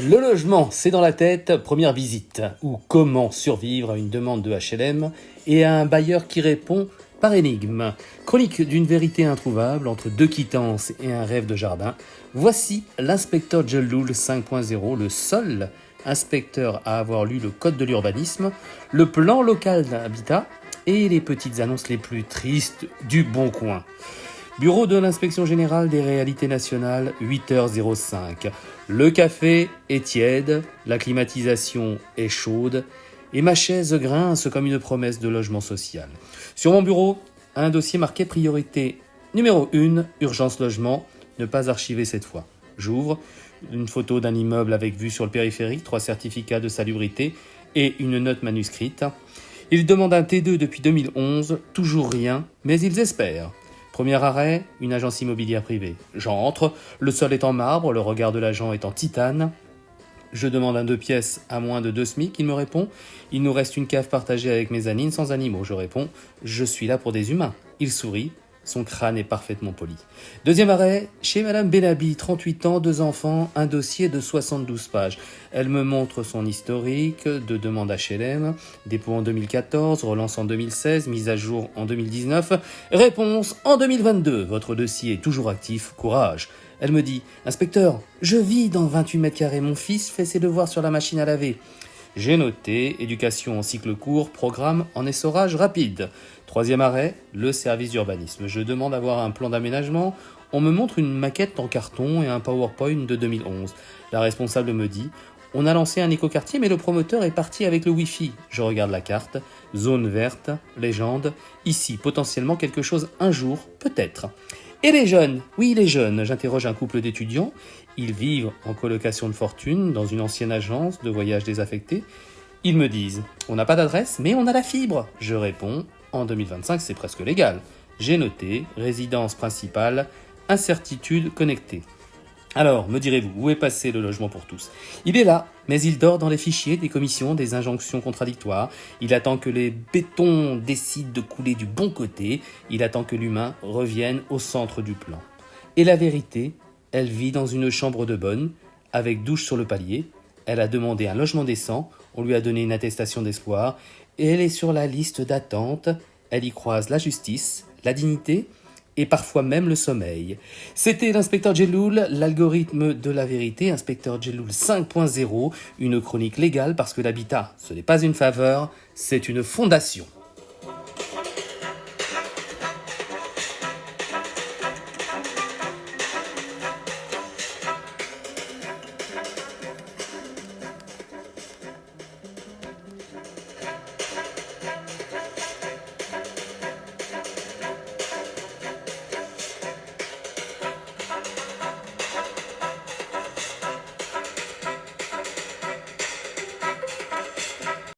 Le logement, c'est dans la tête, première visite, ou comment survivre à une demande de HLM et à un bailleur qui répond par énigme. Chronique d'une vérité introuvable entre deux quittances et un rêve de jardin. Voici l'inspecteur Djelloul 5.0, le seul inspecteur à avoir lu le code de l'urbanisme, le plan local d'habitat et les petites annonces les plus tristes du Bon Coin. Bureau de l'inspection générale des réalités nationales, 8h05. Le café est tiède, la climatisation est chaude et ma chaise grince comme une promesse de logement social. Sur mon bureau, un dossier marqué priorité numéro 1, urgence logement, ne pas archiver cette fois. J'ouvre une photo d'un immeuble avec vue sur le périphérique, 3 certificats de salubrité et une note manuscrite. Ils demandent un T2 depuis 2011, toujours rien, mais ils espèrent. Premier arrêt, une agence immobilière privée. J'entre, le sol est en marbre, le regard de l'agent est en titane. Je demande un 2 pièces à moins de 2 SMIC, il me répond. Il nous reste une cave partagée avec mezzanine sans animaux. Je réponds, je suis là pour des humains. Il sourit, son crâne est parfaitement poli. Deuxième arrêt, chez Madame Benabi, 38 ans, 2 enfants, un dossier de 72 pages. Elle me montre son historique de demande HLM, dépôt en 2014, relance en 2016, mise à jour en 2019, réponse en 2022. Votre dossier est toujours actif, courage. Elle me dit, inspecteur, je vis dans 28 mètres carrés, mon fils fait ses devoirs sur la machine à laver. J'ai noté, éducation en cycle court, programme en essorage rapide. Troisième arrêt, le service d'urbanisme. Je demande à voir un plan d'aménagement. On me montre une maquette en carton et un PowerPoint de 2011. La responsable me dit, on a lancé un écoquartier mais le promoteur est parti avec le Wi-Fi. Je regarde la carte, zone verte, légende. Ici, potentiellement quelque chose un jour, peut-être. Et les jeunes? Oui, les jeunes. J'interroge un couple d'étudiants. Ils vivent en colocation de fortune dans une ancienne agence de voyage désaffectée. Ils me disent, on n'a pas d'adresse, mais on a la fibre. Je réponds, en 2025, c'est presque légal. J'ai noté, résidence principale, incertitude connectée. Alors, me direz-vous, où est passé le logement pour tous? Il est là, mais il dort dans les fichiers des commissions, des injonctions contradictoires. Il attend que les bétons décident de couler du bon côté. Il attend que l'humain revienne au centre du plan. Et la vérité, elle vit dans une chambre de bonne, avec douche sur le palier. Elle a demandé un logement décent, on lui a donné une attestation d'espoir, et elle est sur la liste d'attente. Elle y croise la justice, la dignité, et parfois même le sommeil. C'était l'inspecteur Djelloul, l'algorithme de la vérité, inspecteur Djelloul 5.0, une chronique légale parce que l'habitat, ce n'est pas une faveur, c'est une fondation.